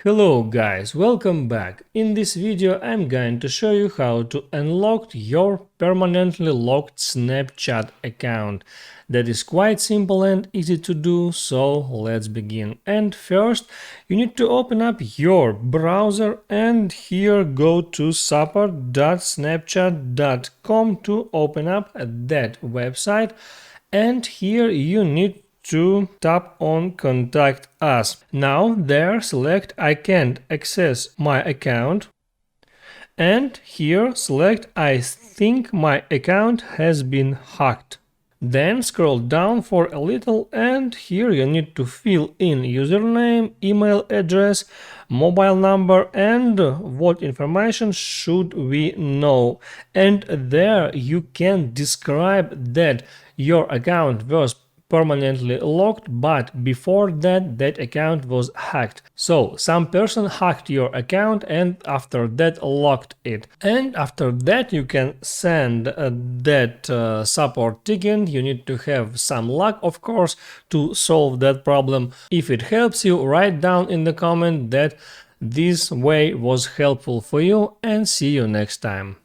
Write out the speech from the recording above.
Hello guys, welcome back. In this video I'm going to show you how to unlock your permanently locked Snapchat account. That is quite simple and easy to do, so let's begin. And first you need to open up your browser and here go to support.snapchat.com to open up that website, and here you need to tap on Contact Us. Now there select I can't access my account, and here select I think my account has been hacked. Then scroll down for a little and here you need to fill in username, email address, mobile number and what information should we know. And there you can describe that your account was permanently locked, but before that account was hacked. So some person hacked your account and after that locked it. And after that you can send that support ticket. You need to have some luck, of course, to solve that problem. If it helps you, write down in the comment that this way was helpful for you, and see you next time.